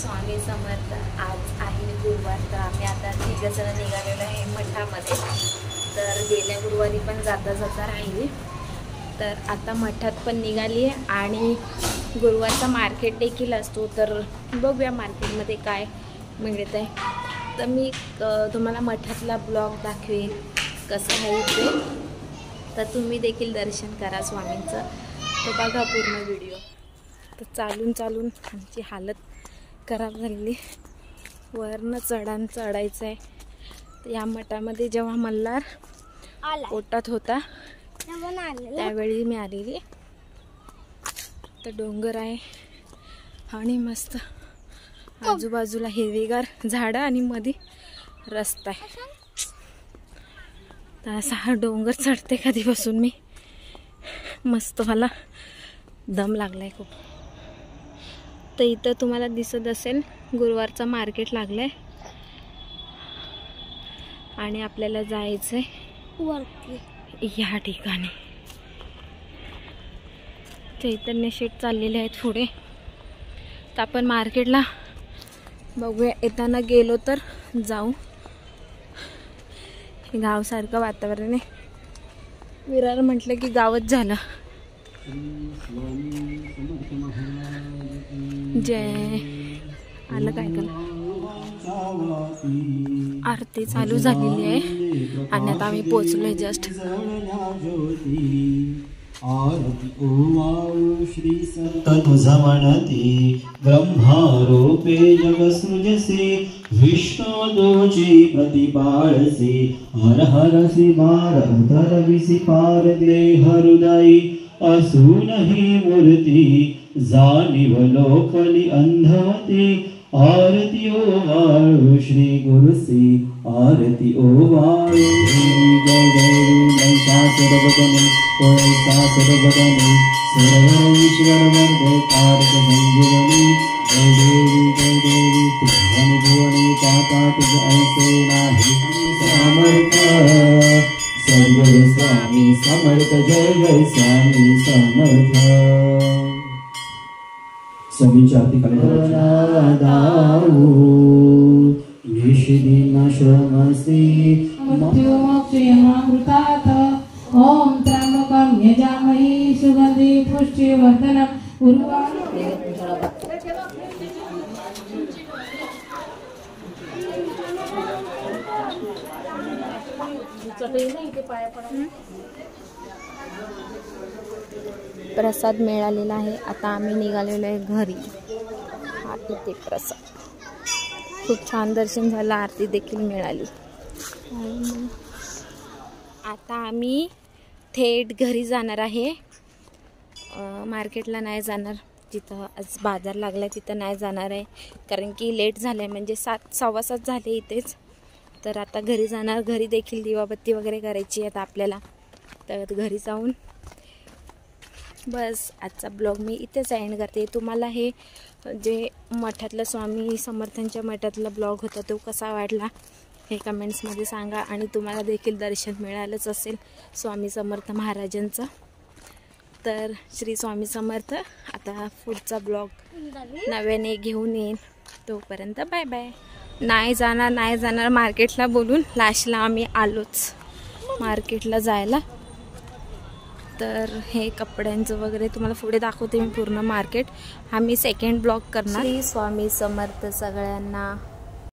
स्वामी समर्थ। आज आहे गुरुवार, तर आम्ही आता तिघजण निघालेलो आहे मठामध्ये। तर गेल्या गुरुवारी पण जाता जाता राहिली, तर आता मठात पण निघाली आहे आणि गुरुवारचा मार्केट देखील असतो, तर बघूया मार्केटमध्ये काय मिळत आहे। तर मी तुम्हाला मठातला ब्लॉग दाखवेन कसं आहे ते, तर तुम्ही देखील दर्शन करा स्वामींचं, तर बघा पूर्ण व्हिडिओ। तर चालून चालून आमची हालत खराब झालेली, वरनं चढायचं आहे। तर या मठामध्ये जेव्हा मल्हार पोटात होता त्यावेळी मी आलेली। तर डोंगर आहे आणि मस्त आजूबाजूला हिरवीगार झाडं आणि मध्ये रस्ता आहे। तर असा हा डोंगर चढते कधीपासून मी, मस्त मला दम लागलाय खूप। तर इथं तुम्हाला दिसत असेल गुरुवारचा मार्केट लागलाय आणि आपल्याला जायचंय वरती या ठिकाणी। चैतन्य शेठ चाललेले आहेत पुढे, तर आपण मार्केटला बघूया। येताना गेलो तर जाऊ, गावसारखं वातावरण आहे। विरार म्हटलं की गावच झालं। जय आलं काय करा, आरती चालू झालेली आहे आणि आता आम्ही पोचलोय जस्ट। आरती ओवाळू श्री संत तुझा म्हणती, ब्रह्मारोपे जग सृजसे, विष्णू तुझी प्रतिपाळसे, हर हर सिमार उदर विसी पार दे हृदयी, असून ही मूर्ती जाणीव लोकली अंधवती। आरती ओवाळू श्री गुरुसी, आरती ओवाळू जय जय महिषासुर वदने, महिषासुर वदने, सर्वेश्वर वरदे कारक संजीवनी, जय देवी त्रिभुवन भुवनी, पाता तुझ ऐसे नाही समर्थ, सद्गुरु स्वामी समर्थ, जय जय स्वामी समर्थ। स्वामींची आरती करायला ओम त्र्यंबकं यजामहे सुगंधि पुष्टिवर्धनम् प्रसाद मिळालेला आहे। आता आम्ही निघालेलो आहे घरी। हा इथे प्रसाद, खूप छान दर्शन झालं, आरती देखील मिळाली। आता आम्ही थेट घरी जाणार आहे, मार्केटला नाही जाणार। जिथं आज बाजार लागला तिथं नाही जाणार आहे, कारण की लेट झालं आहे, म्हणजे 7 सव्वा 7 झाले इथेच। तर आता घरी जाणार, घरी देखील दिवाबत्ती वगैरे करायची आता आपल्याला। तर घरी जाऊन बस आजचा ब्लॉग मी इथेच एंड करते। तुम्हाला हे जे मठातलं स्वामी समर्थांच्या मठातला ब्लॉग होता तो कसा वाटला हे कमेंट्समध्ये सांगा, आणि तुम्हाला देखील दर्शन मिळालंच असेल स्वामी समर्थ महाराजांचं। तर श्री स्वामी समर्थ। आता पुढचा ब्लॉग नव्याने घेऊन येईन, तोपर्यंत बाय बाय। नाही जाणार मार्केटला बोलून लास्टला आम्ही आलोच मार्केटला जायला। तर हे कपड्यांचं वगैरे तुम्हाला पुढे दाखवते मी पूर्ण मार्केट। हा मी सेकंड ब्लॉग करणार। श्री स्वामी समर्थ सगळ्यांना।